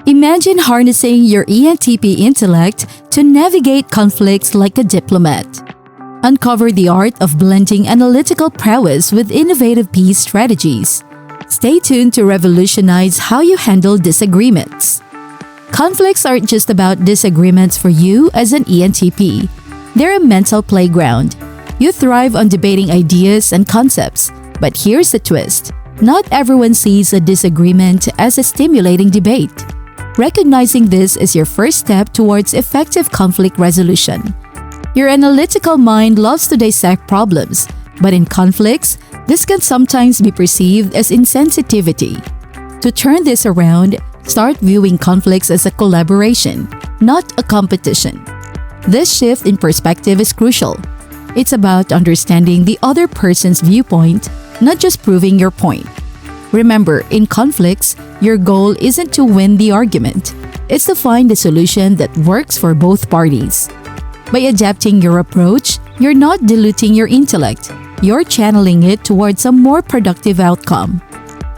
Imagine harnessing your ENTP intellect to navigate conflicts like a diplomat. Uncover the art of blending analytical prowess with innovative peace strategies. Stay tuned to revolutionize how you handle disagreements. Conflicts aren't just about disagreements for you as an ENTP. They're a mental playground. You thrive on debating ideas and concepts. But here's the twist. Not everyone sees a disagreement as a stimulating debate. Recognizing this is your first step towards effective conflict resolution. Your analytical mind loves to dissect problems, but in conflicts, this can sometimes be perceived as insensitivity. To turn this around, start viewing conflicts as a collaboration, not a competition. This shift in perspective is crucial. It's about understanding the other person's viewpoint, not just proving your point. Remember, in conflicts, your goal isn't to win the argument. It's to find a solution that works for both parties. By adapting your approach, you're not diluting your intellect. You're channeling it towards a more productive outcome.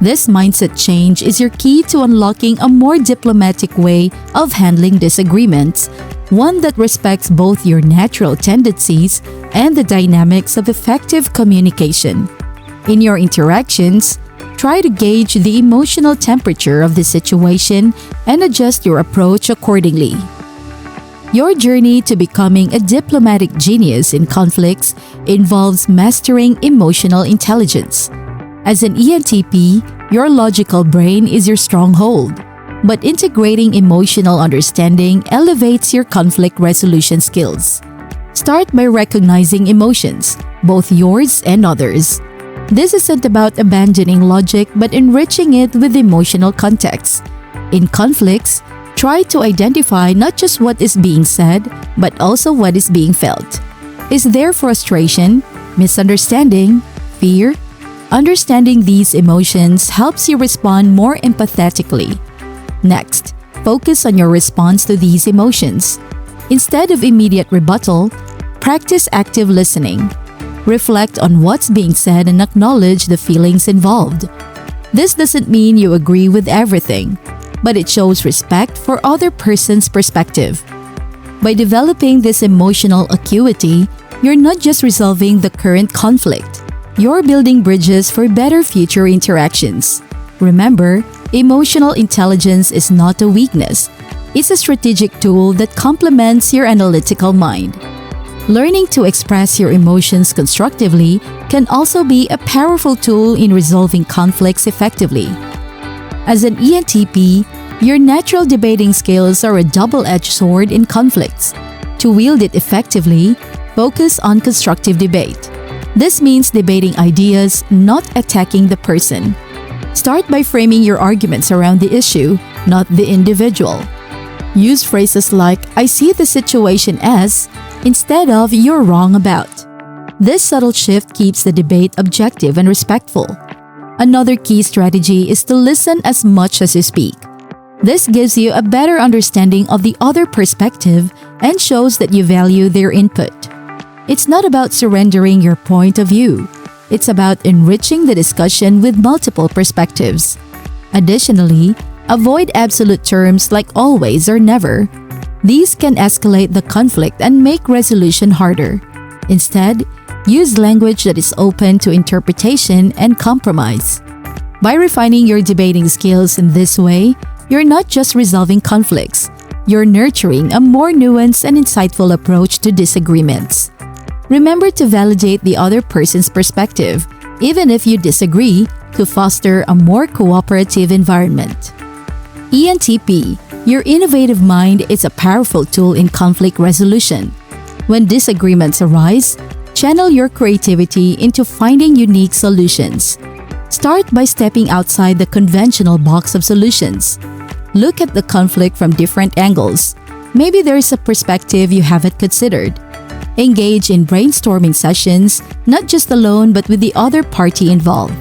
This mindset change is your key to unlocking a more diplomatic way of handling disagreements, one that respects both your natural tendencies and the dynamics of effective communication. In your interactions, try to gauge the emotional temperature of the situation and adjust your approach accordingly. Your journey to becoming a diplomatic genius in conflicts involves mastering emotional intelligence. As an ENTP, your logical brain is your stronghold, but integrating emotional understanding elevates your conflict resolution skills. Start by recognizing emotions, both yours and others. This isn't about abandoning logic but enriching it with emotional context. In conflicts, try to identify not just what is being said, but also what is being felt. Is there frustration, misunderstanding, fear? Understanding these emotions helps you respond more empathetically. Next, focus on your response to these emotions. Instead of immediate rebuttal, practice active listening. Reflect on what's being said and acknowledge the feelings involved. This doesn't mean you agree with everything, but it shows respect for other person's perspective. By developing this emotional acuity, you're not just resolving the current conflict, you're building bridges for better future interactions. Remember, emotional intelligence is not a weakness. It's a strategic tool that complements your analytical mind. Learning to express your emotions constructively can also be a powerful tool in resolving conflicts effectively. As an ENTP, your natural debating skills are a double-edged sword in conflicts. To wield it effectively, focus on constructive debate. This means debating ideas, not attacking the person. Start by framing your arguments around the issue, not the individual. Use phrases like, "I see the situation as," instead of "you're wrong about." This subtle shift keeps the debate objective and respectful. Another key strategy is to listen as much as you speak. This gives you a better understanding of the other perspective and shows that you value their input. It's not about surrendering your point of view. It's about enriching the discussion with multiple perspectives. Additionally, avoid absolute terms like always or never. These can escalate the conflict and make resolution harder. Instead, use language that is open to interpretation and compromise. By refining your debating skills in this way, you're not just resolving conflicts, you're nurturing a more nuanced and insightful approach to disagreements. Remember to validate the other person's perspective, even if you disagree, to foster a more cooperative environment. ENTP, your innovative mind is a powerful tool in conflict resolution. When disagreements arise, channel your creativity into finding unique solutions. Start by stepping outside the conventional box of solutions. Look at the conflict from different angles. Maybe there is a perspective you haven't considered. Engage in brainstorming sessions, not just alone but with the other party involved.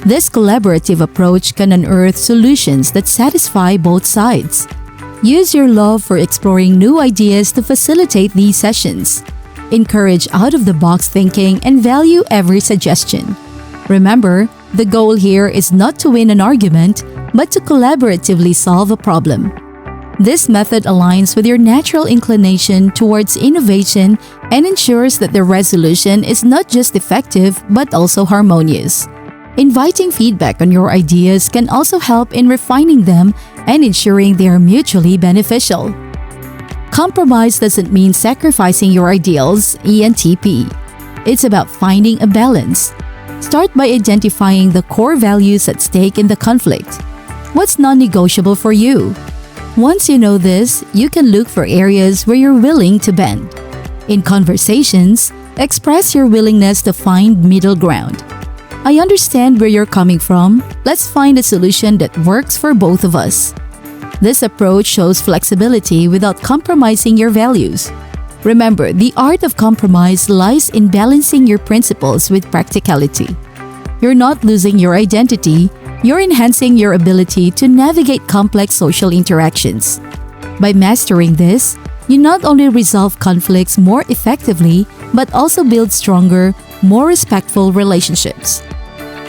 This collaborative approach can unearth solutions that satisfy both sides. Use your love for exploring new ideas to facilitate these sessions. Encourage out-of-the-box thinking and value every suggestion. Remember, the goal here is not to win an argument, but to collaboratively solve a problem. This method aligns with your natural inclination towards innovation and ensures that the resolution is not just effective but also harmonious. Inviting feedback on your ideas can also help in refining them and ensuring they are mutually beneficial. Compromise doesn't mean sacrificing your ideals, ENTP. It's about finding a balance. Start by identifying the core values at stake in the conflict. What's non-negotiable for you? Once you know this, you can look for areas where you're willing to bend. In conversations, express your willingness to find middle ground. I understand where you're coming from. Let's find a solution that works for both of us. This approach shows flexibility without compromising your values. Remember, the art of compromise lies in balancing your principles with practicality. You're not losing your identity, you're enhancing your ability to navigate complex social interactions. By mastering this, you not only resolve conflicts more effectively, but also build stronger, more respectful relationships.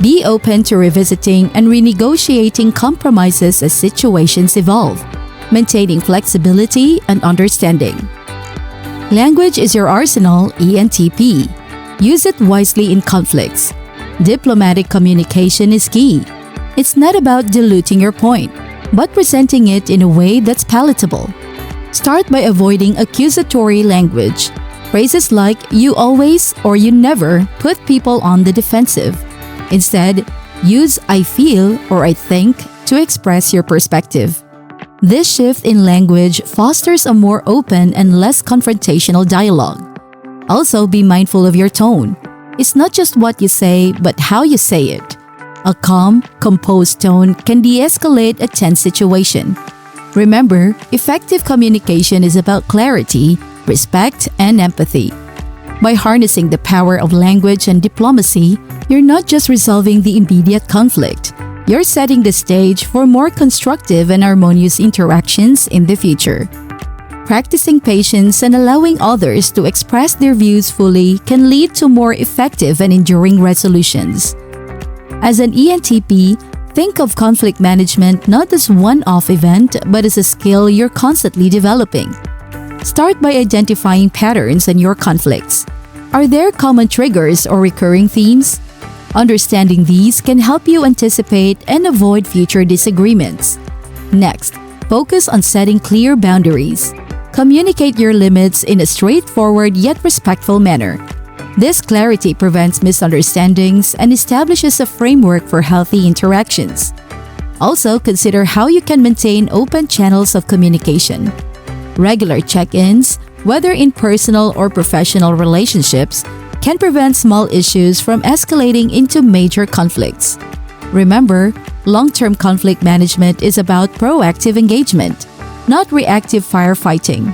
Be open to revisiting and renegotiating compromises as situations evolve, maintaining flexibility and understanding. Language is your arsenal, ENTP. Use it wisely in conflicts. Diplomatic communication is key. It's not about diluting your point, but presenting it in a way that's palatable. Start by avoiding accusatory language. Phrases like "you always" or "you never" put people on the defensive. Instead, use "I feel" or "I think" to express your perspective. This shift in language fosters a more open and less confrontational dialogue. Also, be mindful of your tone. It's not just what you say, but how you say it. A calm, composed tone can de-escalate a tense situation. Remember, effective communication is about clarity, respect, and empathy. By harnessing the power of language and diplomacy, you're not just resolving the immediate conflict, you're setting the stage for more constructive and harmonious interactions in the future. Practicing patience and allowing others to express their views fully can lead to more effective and enduring resolutions. As an ENTP, think of conflict management not as a one-off event but as a skill you're constantly developing. Start by identifying patterns in your conflicts. Are there common triggers or recurring themes? Understanding these can help you anticipate and avoid future disagreements. Next, focus on setting clear boundaries. Communicate your limits in a straightforward yet respectful manner. This clarity prevents misunderstandings and establishes a framework for healthy interactions. Also, consider how you can maintain open channels of communication. Regular check-ins, whether in personal or professional relationships, can prevent small issues from escalating into major conflicts. Remember, long-term conflict management is about proactive engagement, not reactive firefighting.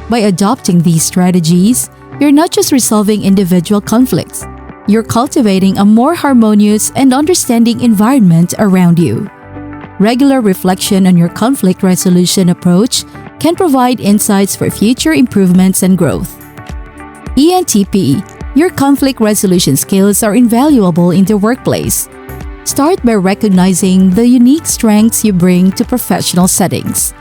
By adopting these strategies, you're not just resolving individual conflicts, you're cultivating a more harmonious and understanding environment around you. Regular reflection on your conflict resolution approach can provide insights for future improvements and growth. ENTP, your conflict resolution skills are invaluable in the workplace. Start by recognizing the unique strengths you bring to professional settings.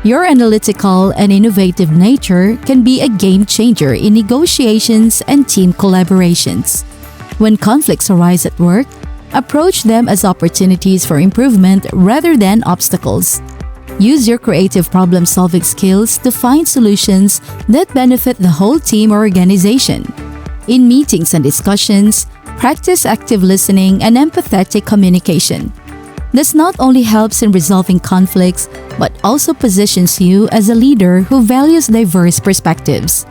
Your analytical and innovative nature can be a game changer in negotiations and team collaborations. When conflicts arise at work, approach them as opportunities for improvement rather than obstacles. Use your creative problem-solving skills to find solutions that benefit the whole team or organization. In meetings and discussions, practice active listening and empathetic communication. This not only helps in resolving conflicts, but also positions you as a leader who values diverse perspectives.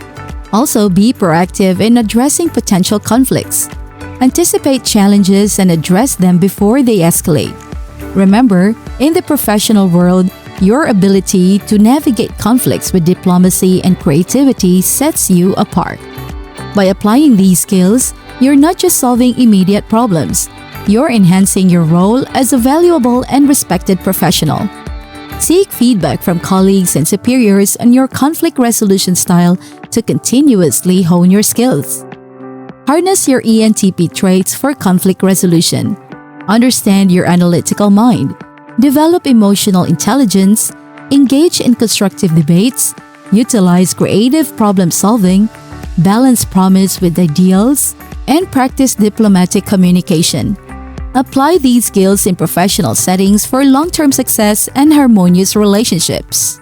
Also, be proactive in addressing potential conflicts. Anticipate challenges and address them before they escalate. Remember, in the professional world, your ability to navigate conflicts with diplomacy and creativity sets you apart. By applying these skills, you're not just solving immediate problems, you're enhancing your role as a valuable and respected professional. Seek feedback from colleagues and superiors on your conflict resolution style to continuously hone your skills. Harness your ENTP traits for conflict resolution. Understand your analytical mind. Develop emotional intelligence engage in constructive debates, utilize creative problem solving, balance promise with ideals, and practice diplomatic communication. Apply these skills in professional settings for long-term success and harmonious relationships.